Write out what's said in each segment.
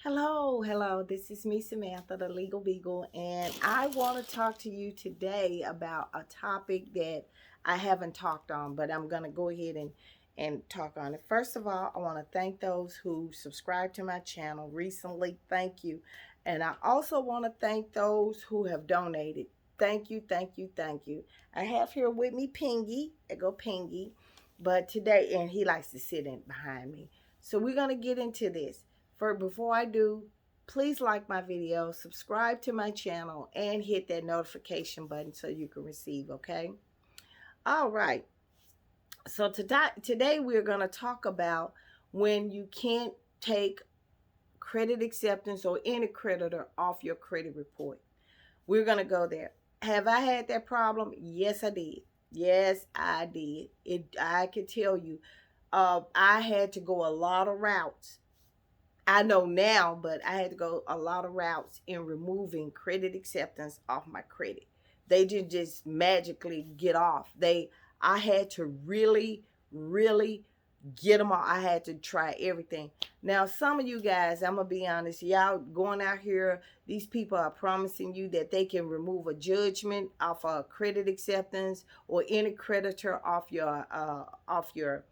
Hello. This is me, Samantha, the Legal Beagle, and I want to talk to you today about a topic that I haven't talked on, but I'm going to go ahead and talk on it. First of all, I want to thank those who subscribed to my channel recently. Thank you. And I also want to thank those who have donated. Thank you. I have here with me Pingy. I go Pingy. But today, and he likes to sit in behind me. So we're going to get into this. Before I do, please like my video, subscribe to my channel, and hit that notification button so you can receive, okay? All right. So today we're going to talk about when you can't take credit acceptance or any creditor off your credit report. We're going to go there. Have I had that problem? Yes, I did. Yes, I did. I can tell you, I had to go a lot of routes. I know now, but I had to go a lot of routes in removing credit acceptance off my credit. They didn't just magically get off. I had to really get them off. I had to try everything. Now, some of you guys, I'm going to be honest, y'all going out here, these people are promising you that they can remove a judgment off a credit acceptance or any creditor off your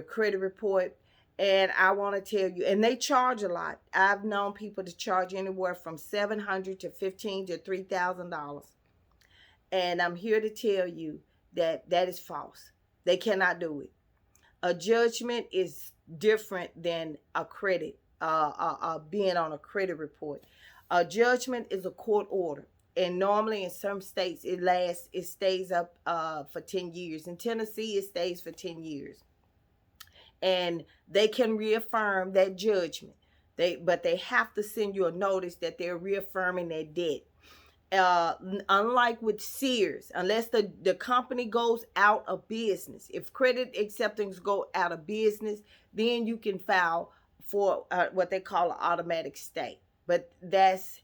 credit report. And I want to tell you, and they charge a lot. I've known people to charge anywhere from $700 to $1,500 to $3,000. And I'm here to tell you that that is false. They cannot do it. A judgment is different than a credit, being on a credit report. A judgment is a court order. And normally in some states, it stays up for 10 years. In Tennessee, it stays for 10 years. And they can reaffirm that judgment. But they have to send you a notice that they're reaffirming that debt. Unlike with Sears, unless the company goes out of business, if credit acceptance go out of business, then you can file for what they call an automatic stay. But that's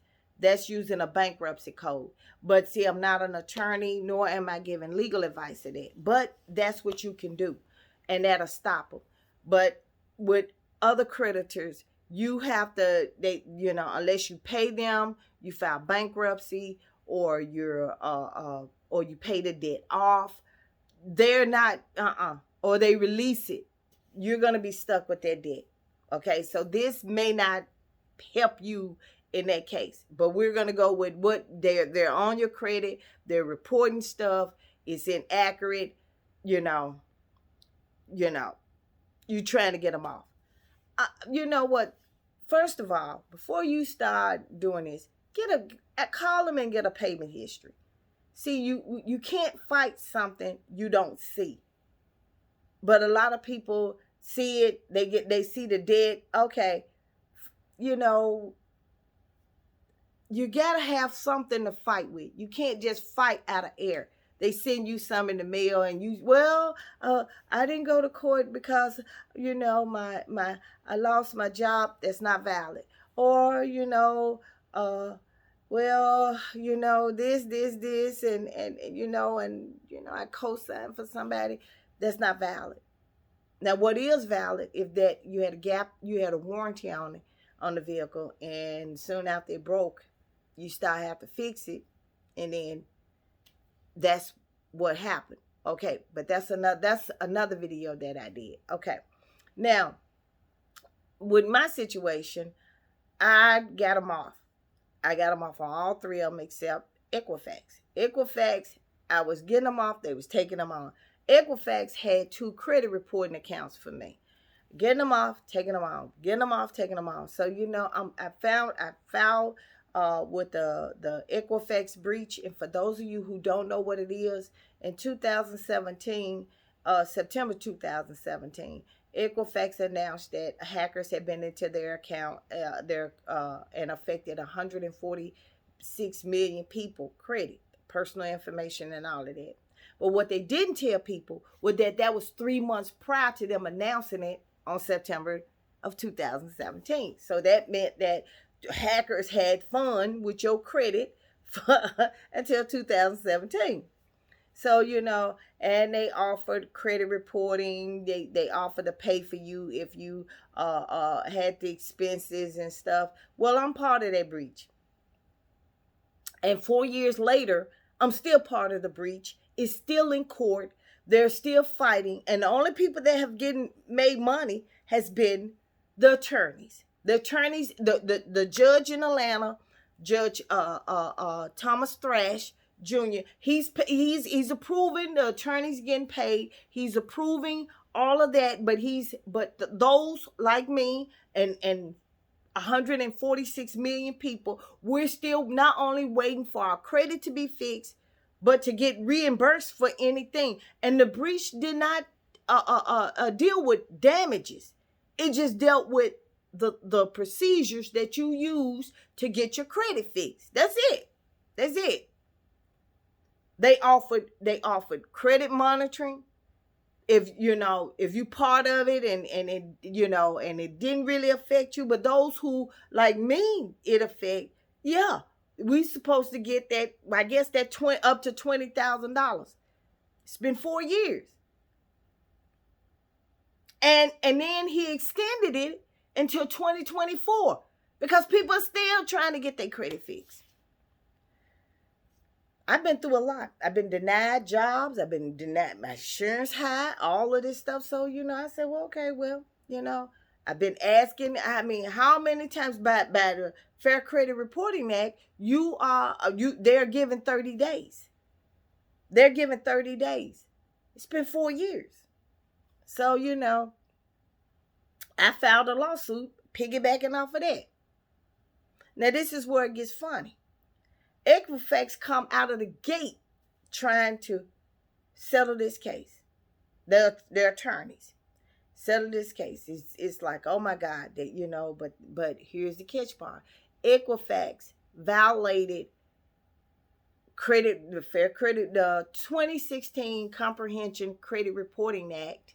using a bankruptcy code. But see, I'm not an attorney, nor am I giving legal advice to that. But that's what you can do, and that'll stop them. But with other creditors, you have to, unless you pay them, you file bankruptcy, or you pay the debt off. They're not, or they release it. You're gonna be stuck with that debt. Okay, so this may not help you in that case, but we're gonna go with what they're on your credit. They're reporting stuff. It's inaccurate. You're trying to get them off. You know what? First of all, before you start doing this, call them and get a payment history. See, you can't fight something you don't see. But a lot of people see it. They see the debt. Okay, you gotta have something to fight with. You can't just fight out of air. They send you some in the mail, and I didn't go to court because I lost my job. That's not valid. Or this, and I co-signed for somebody. That's not valid. Now, what is valid is that you had a gap, you had a warranty on the vehicle, and soon after it broke, you start have to fix it, and then that's what happened. Okay, but that's another video that I did. Okay, now with my situation, I got them off. I got them off on all three of them except Equifax. Equifax, I was getting them off. They was taking them on. Equifax had 2 credit reporting accounts for me. Getting them off, taking them on. Getting them off, taking them on. So I filed with the Equifax breach. And for those of you who don't know what it is, in 2017, September 2017, Equifax announced that hackers had been into their account and affected 146 million people credit, personal information, and all of that. But what they didn't tell people was that was 3 months prior to them announcing it on September of 2017. So that meant that hackers had fun with your credit until 2017. So, and they offered credit reporting. They offered to pay for you if you had the expenses and stuff. Well, I'm part of that breach. And 4 years later, I'm still part of the breach. It's still in court. They're still fighting. And the only people that have made money has been the attorneys. The attorneys, the judge in Atlanta, Judge Thomas Thrash Jr. He's approving the attorneys getting paid. He's approving all of that, but those like me and 146 million people, we're still not only waiting for our credit to be fixed, but to get reimbursed for anything. And the breach did not deal with damages. It just dealt with the procedures that you use to get your credit fixed. That's it. That's it. They offered credit monitoring. If you part of it and it and it didn't really affect you, but those who like me it affect, yeah, we supposed to get that, I guess, that up to $20,000. It's been 4 years, and then he extended it until 2024 because people are still trying to get their credit fixed. I've been through a lot. I've been denied jobs. I've been denied my insurance high, all of this stuff. So, I said, well, okay, I've been asking, how many times by the Fair Credit Reporting Act, they're given 30 days. They're given 30 days. It's been 4 years. So, I filed a lawsuit piggybacking off of that. Now, this is where it gets funny. Equifax come out of the gate trying to settle this case. Their attorneys settle this case. It's like, oh my God, but here's the catch part. Equifax violated the 2016 Comprehensive Credit Reporting Act.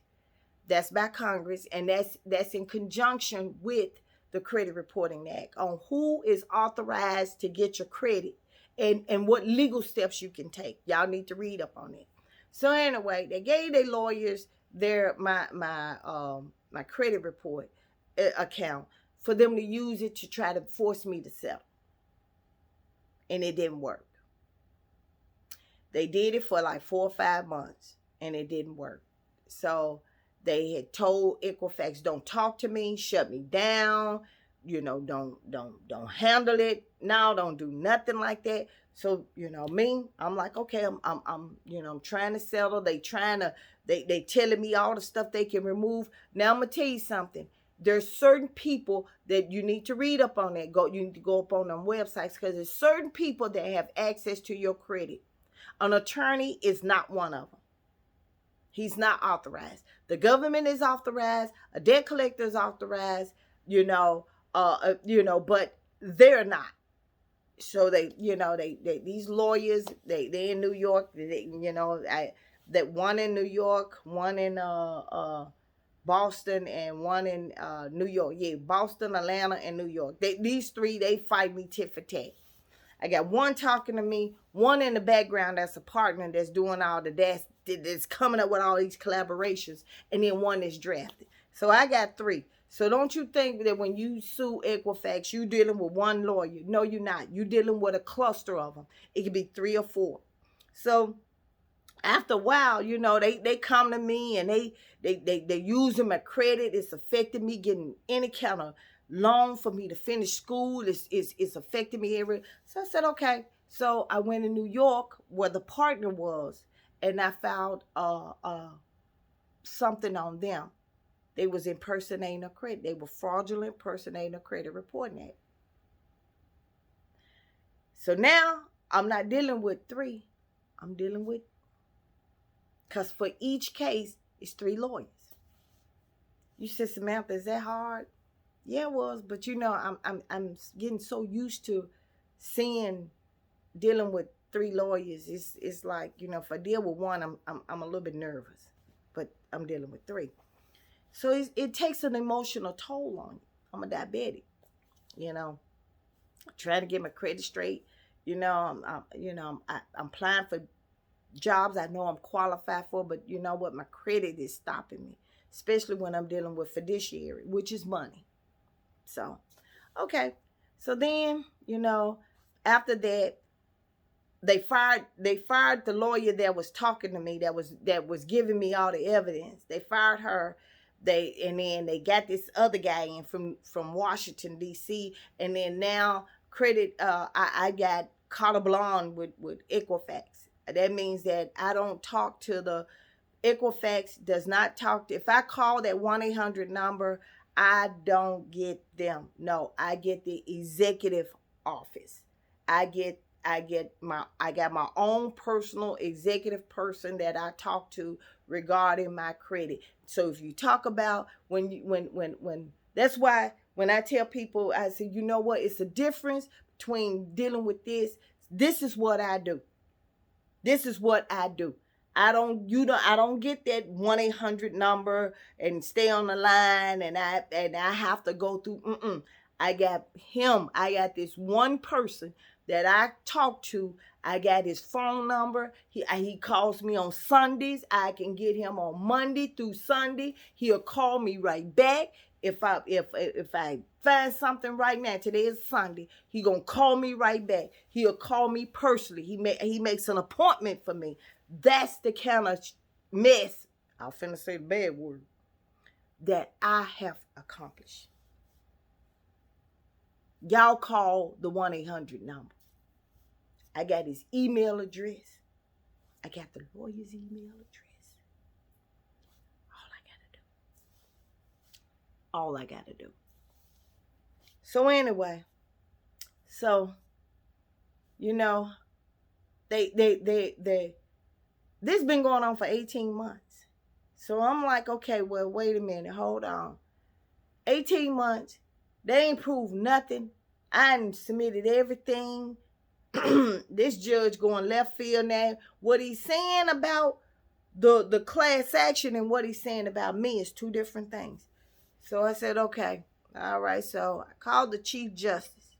That's by Congress, and that's in conjunction with the Credit Reporting Act on who is authorized to get your credit and what legal steps you can take. Y'all need to read up on it. So anyway, they gave their lawyers my credit report account for them to use it to try to force me to sell. And it didn't work. They did it for like 4 or 5 months and it didn't work. So they had told Equifax, don't talk to me, shut me down, don't handle it. No, don't do nothing like that. So, me, I'm like, okay, I'm trying to settle. They telling me all the stuff they can remove. Now I'm gonna tell you something. There's certain people that you need to read up on that. You need to go up on them websites because there's certain people that have access to your credit. An attorney is not one of them. He's not authorized. The government is authorized. A debt collector is authorized. But they're not. So these lawyers, they in New York. That one in New York, one in Boston, and one in New York. Yeah, Boston, Atlanta, and New York. These three, they fight me tit for tat. I got one talking to me, one in the background that's a partner that's doing all that's coming up with all these collaborations, and then one that's drafted. So I got 3. So don't you think that when you sue Equifax, you dealing with one lawyer. No, you're not. You're dealing with a cluster of them. It could be 3 or 4. So after a while, they come to me and they using my credit. It's affecting me getting any kind of loan for me to finish school. It's affecting me every. So I said, okay. So I went to New York where the partner was, and I filed something on them. They was impersonating a credit. They were fraudulent impersonating a credit reporting act. So now I'm not dealing with 3. I'm dealing with, because for each case, it's 3 lawyers. You said, Samantha, is that hard? Yeah, it was, but I'm getting so used to dealing with 3 lawyers. It's like, if I deal with one, I'm a little bit nervous, but I'm dealing with 3. So it takes an emotional toll on you. I'm a diabetic, trying to get my credit straight. I'm applying for jobs I know I'm qualified for, but you know what? My credit is stopping me, especially when I'm dealing with fiduciary, which is money. So, okay. So then, after that, they fired the lawyer that was talking to me, that was giving me all the evidence. They fired her. And then they got this other guy in from Washington D.C. And then now I got carte blanche with Equifax. That means that I don't talk to the Equifax does not talk to, if I call that 1-800 number, I don't get them. No, I get the executive office. I got my own personal executive person that I talk to regarding my credit. So if you talk about when that's why when I tell people, I say, you know what, it's a difference between dealing with this. This is what I do. This is what I do. I don't get that 1-800 number and stay on the line and I have to go through. I got him. I got this one person that I talk to. I got his phone number. He calls me on Sundays. I can get him on Monday through Sunday. He'll call me right back. If I find something right now, today is Sunday, he gonna call me right back. He'll call me personally. He makes an appointment for me. That's the kind of mess, I'll finna say the bad word, that I have accomplished. Y'all call the 1-800 number. I got his email address. I got the lawyer's email address. All I gotta do. So anyway, they this been going on for 18 months. So I'm like, okay, well, wait a minute, hold on. 18 months, they ain't proved nothing. I done submitted everything. This judge going left field now. What he's saying about the class action and what he's saying about me is two different things. So I said, okay, all right. So I called the Chief Justice.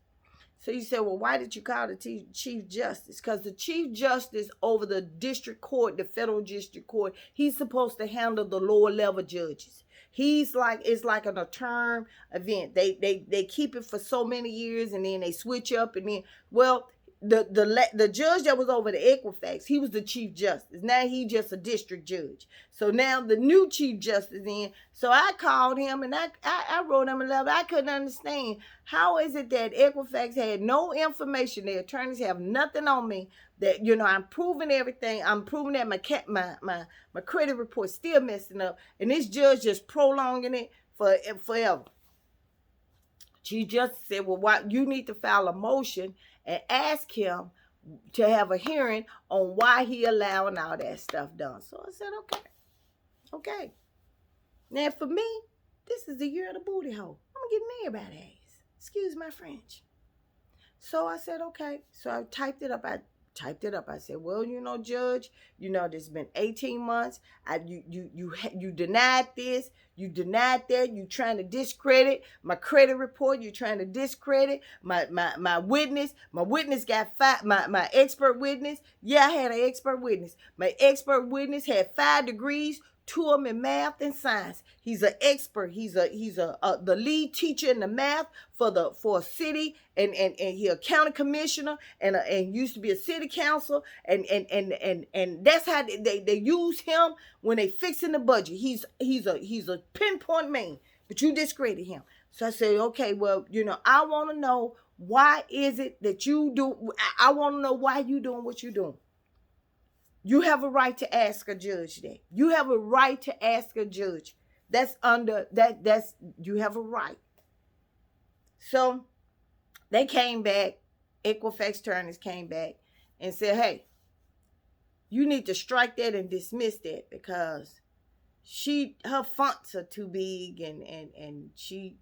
So you said, well, why did you call the Chief Justice? Because the Chief Justice over the district court, the federal district court, he's supposed to handle the lower level judges. It's like an term event. They keep it for so many years and then they switch up and then, well, the judge that was over the Equifax, he was the Chief Justice. Now he just a district judge. So now the new Chief Justice in. So I called him and I wrote him a letter. I couldn't understand. How is it that Equifax had no information? The attorneys have nothing on me. That, I'm proving everything. I'm proving that my credit report still messing up. And this judge just prolonging it forever. Chief Justice said, well, why you need to file a motion and ask him to have a hearing on why he allowing all that stuff done. So I said, okay. Now for me, this is the year of the booty hole. I'm gonna get married by that ass. Excuse my French. So I said, okay. So I typed it up. I said, well, Judge, there's been 18 months. You denied this. You denied that. You trying to discredit my credit report. You trying to discredit my witness. My witness got five. My expert witness. Yeah, I had an expert witness. My expert witness had 5 degrees. 2 of them in math and science. He's an expert. He's the lead teacher in the math for a city, and he a county commissioner and used to be a city council, and that's how they use him when they fixing the budget. He's a pinpoint man, but you discredit him. So I said, okay, well, I want to know why is it that you do. I want to know why you doing what you doing. You have a right to ask a judge that. You have a right to ask a judge. That's you have a right. So they came back, Equifax attorneys came back and said, hey, you need to strike that and dismiss that because her fonts are too big and she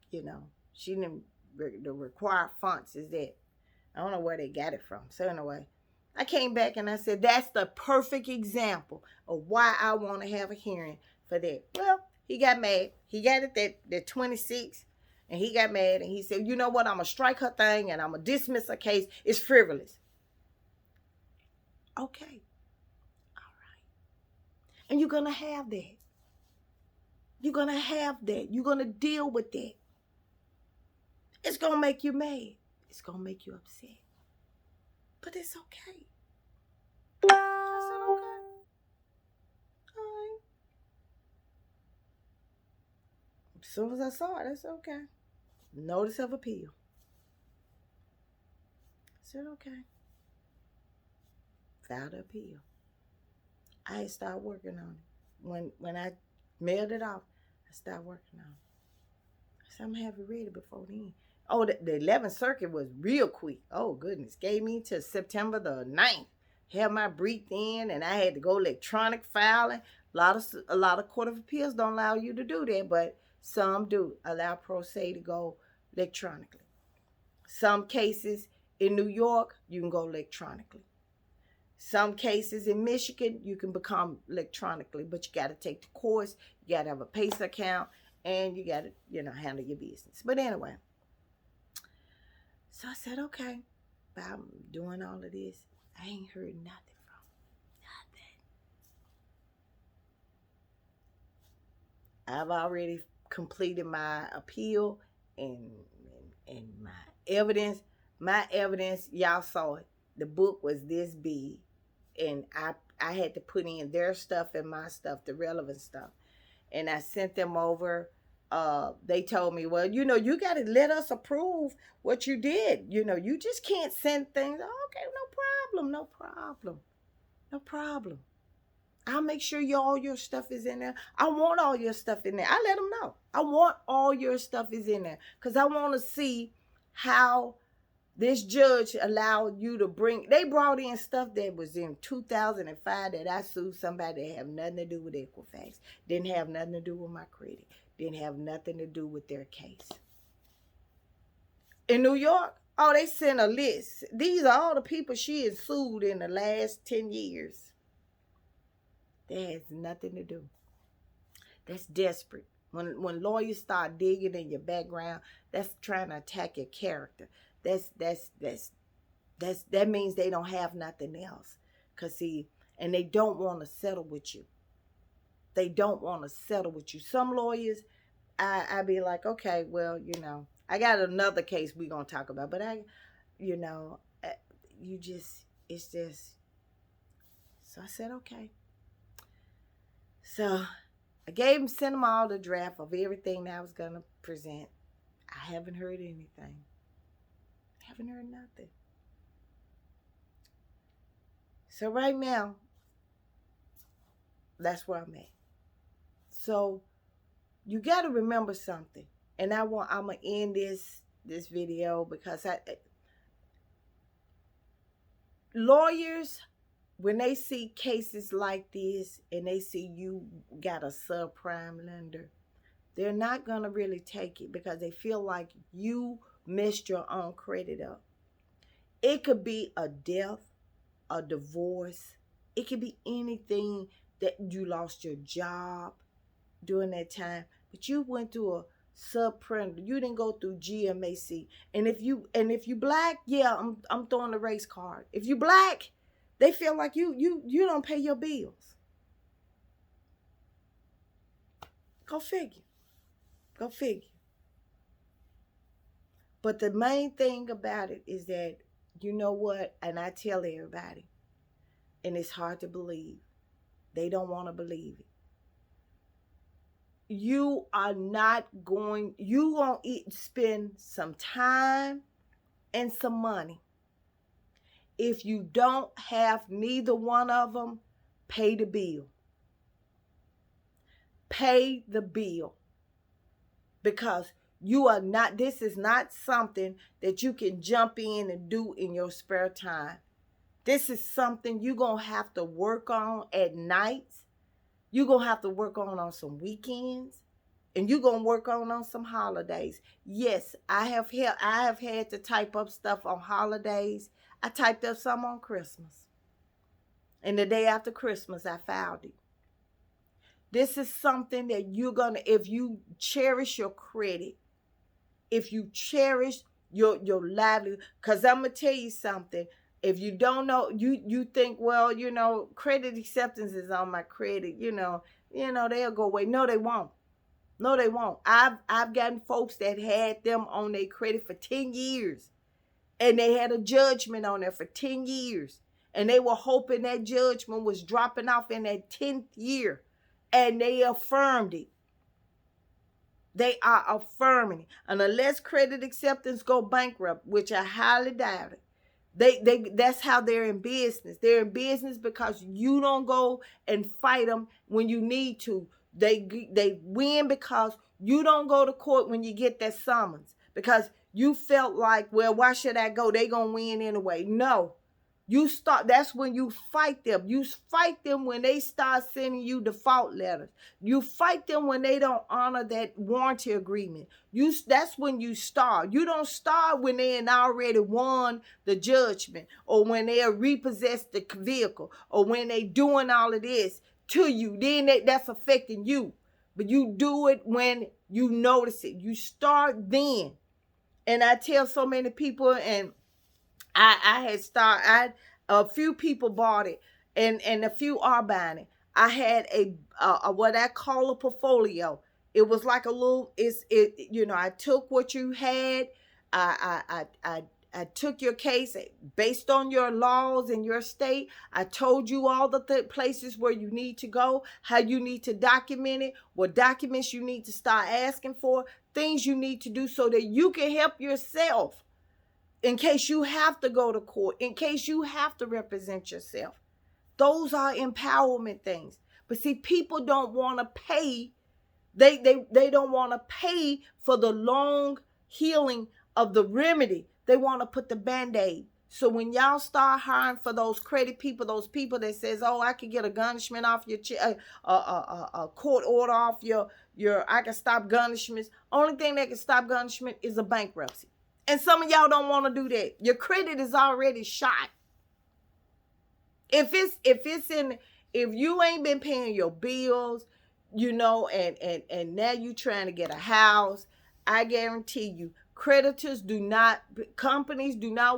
didn't, the required fonts is that. I don't know where they got it from. So anyway, I came back and I said, that's the perfect example of why I want to have a hearing for that. Well, he got mad. He got it that 26, and he got mad, and he said, you know what, I'm going to strike her thing, and I'm going to dismiss her case. It's frivolous. Okay. All right. And you're going to have that. You're going to have that. You're going to deal with that. It's going to make you mad. It's going to make you upset. But it's okay. I said, okay. All right. As soon as I saw it, I said, okay. Notice of appeal. I said, okay. Filed an appeal. I had started working on it. When I mailed it off, I started working on it. I said, I'm going to have it ready before then. Oh, the 11th Circuit was real quick. Oh, goodness. Gave me till September the 9th. Had my brief in, and I had to go electronic filing. A lot of Court of Appeals don't allow you to do that, but some do allow pro se to go electronically. Some cases in New York, you can go electronically. Some cases in Michigan, you can become electronically, but you got to take the course. You got to have a PACE account, and you got to, handle your business. But anyway, so I said, okay, but I'm doing all of this. I ain't heard nothing from nothing. I've already completed my appeal and my evidence. My evidence, y'all saw it. The book was this big, and I had to put in their stuff and my stuff, the relevant stuff, and I sent them over. They told me, well, you got to let us approve what you did. You just can't send things. Okay, no problem. I'll make sure all your stuff is in there. I want all your stuff in there. I let them know. I want all your stuff is in there because I want to see how this judge allowed you to they brought in stuff that was in 2005 that I sued somebody that had nothing to do with Equifax. Didn't have nothing to do with my credit. Didn't have nothing to do with their case. In New York, they sent a list. These are all the people she has sued in the last 10 years. That has nothing to do. That's desperate. When lawyers start digging in your background, that's trying to attack your character. That means they don't have nothing else. And they don't want to settle with you. Some lawyers, I be like, okay, well, I got another case we're going to talk about, but it's just, so I said, okay. So I sent them all the draft of everything that I was going to present. I haven't heard anything. Haven't heard nothing. So right now, that's where I'm at. So you got to remember something. And I'm going to end this video because lawyers, when they see cases like this and they see you got a subprime lender, they're not going to really take it because they feel like you messed your own credit up. It could be a death, a divorce. It could be anything that you lost your job during that time. But you went through a subprime. You didn't go through GMAC. And if you black, yeah, I'm throwing the race card. If you black, they feel like you don't pay your bills. Go figure. But the main thing about it is that, you know what? And I tell everybody, and it's hard to believe. They don't want to believe it. You going to spend some time and some money. If you don't have neither one of them, pay the bill. Pay the bill. Because this is not something that you can jump in and do in your spare time. This is something you're going to have to work on at nights. You're going to have to work on some weekends. And you're going to work on some holidays. Yes, I have had to type up stuff on holidays. I typed up some on Christmas. And the day after Christmas, I filed it. This is something that if you cherish your credit, if you cherish your livelihood, because I'm going to tell you something, If you don't know, you think, well, credit acceptance is on my credit, they'll go away. No, they won't. No, they won't. I've gotten folks that had them on their credit for 10 years, and they had a judgment on there for 10 years. And they were hoping that judgment was dropping off in that 10th year. And they affirmed it. They are affirming it. And unless credit acceptance go bankrupt, which I highly doubt it, that's how they're in business. They're in business because you don't go and fight them when you need to. They win because you don't go to court when you get that summons, because you felt like, well, why should I go? They gonna win anyway. No. That's when you fight them. You fight them when they start sending you default letters. You fight them when they don't honor that warranty agreement. That's when you start. You don't start when they already won the judgment, or when they repossessed the vehicle, or when they doing all of this to you. Then that's affecting you. But you do it when you notice it. You start then. And I tell so many people, and a few people bought it, and a few are buying it. I had a what I call a portfolio. It was like a little, I took what you had. I took your case based on your laws in your state. I told you all the places where you need to go, how you need to document it, what documents you need to start asking for, things you need to do so that you can help yourself in case you have to go to court, in case you have to represent yourself. Those are empowerment things. But see, people don't want to pay. They don't want to pay for the long healing of the remedy. They want to put the Band-Aid. So when y'all start hiring for those credit people, those people that says, oh, I can get a garnishment off your a court order off your I can stop garnishments. Only thing that can stop garnishment is a bankruptcy. And some of y'all don't want to do that. Your credit is already shot. If you ain't been paying your bills, and now you trying to get a house, I guarantee you, companies do not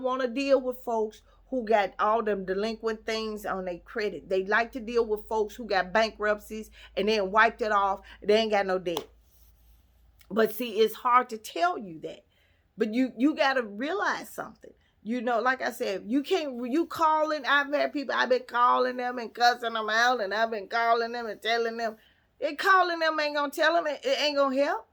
want to deal with folks who got all them delinquent things on their credit. They like to deal with folks who got bankruptcies and then wiped it off. They ain't got no debt. But see, it's hard to tell you that. But you got to realize something. Like I said, you calling, I've had people, I've been calling them and cussing them out, and I've been calling them and telling them. Calling them ain't going to tell them, it ain't going to help.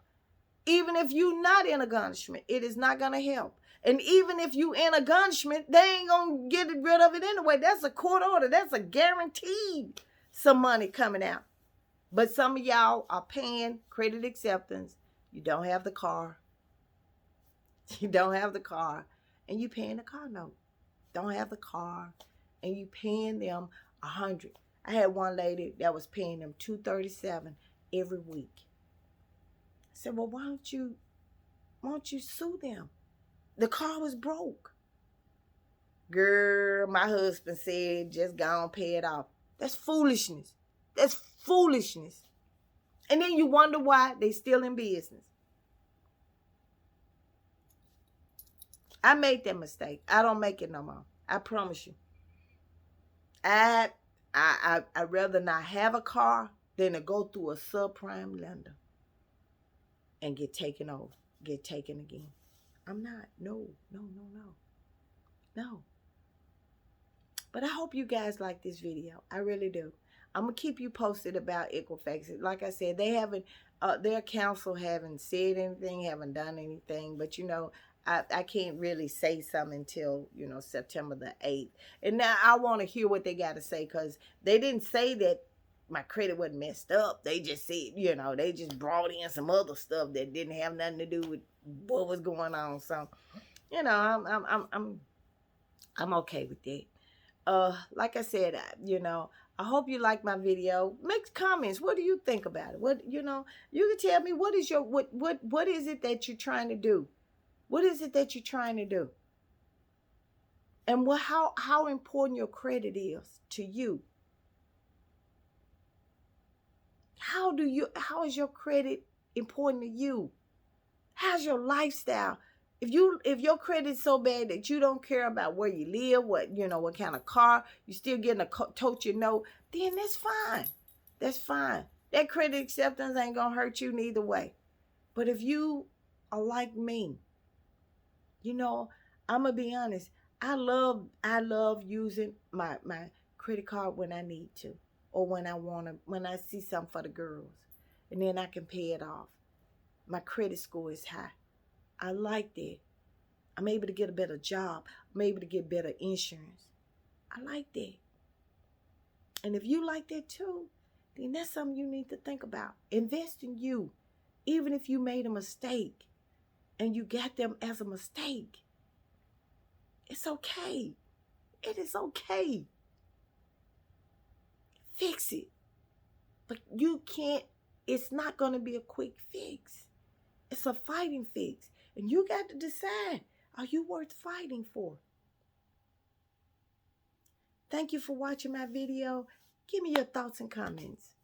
Even if you're not in a garnishment, it is not going to help. And even if you in a garnishment, they ain't going to get rid of it anyway. That's a court order. That's a guaranteed some money coming out. But some of y'all are paying credit acceptance. You don't have the car. You don't have the car, and you paying the car note. Don't have the car, and you paying them $100. I had one lady that was paying them $237 every week. I said, well, why don't you sue them? The car was broke. Girl, my husband said, just go and pay it off. That's foolishness. That's foolishness. And then you wonder why they still in business. I made that mistake. I don't make it no more. I promise you. I'd rather not have a car than to go through a subprime lender and get taken over, get taken again. I'm not. No. But I hope you guys like this video. I really do. I'm going to keep you posted about Equifax. Like I said, they haven't, their counsel haven't said anything, haven't done anything. But, I can't really say something until, September the 8th. And now I want to hear what they got to say, because they didn't say that my credit wasn't messed up. They just said, they just brought in some other stuff that didn't have nothing to do with what was going on. So, I'm okay with that. Like I said, I hope you like my video. Make comments. What do you think about it? You can tell me what is it that you're trying to do? What is it that you're trying to do? And how important your credit is to you? How is your credit important to you? How's your lifestyle? If your credit's so bad that you don't care about where you live, what kind of car, you still getting a tote your note, then that's fine. That's fine. That credit acceptance ain't gonna hurt you neither way. But if you are like me, I'm gonna be honest. I love using my credit card when I need to, or when I see something for the girls, and then I can pay it off. My credit score is high. I like that. I'm able to get a better job. I'm able to get better insurance. I like that. And if you like that too, then that's something you need to think about. Invest in you. Even if you made a mistake and you got them as a mistake, it's okay. It is okay. Fix it. But you can't, it's not going to be a quick fix. It's a fighting fix. And you got to decide, are you worth fighting for? Thank you for watching my video. Give me your thoughts and comments.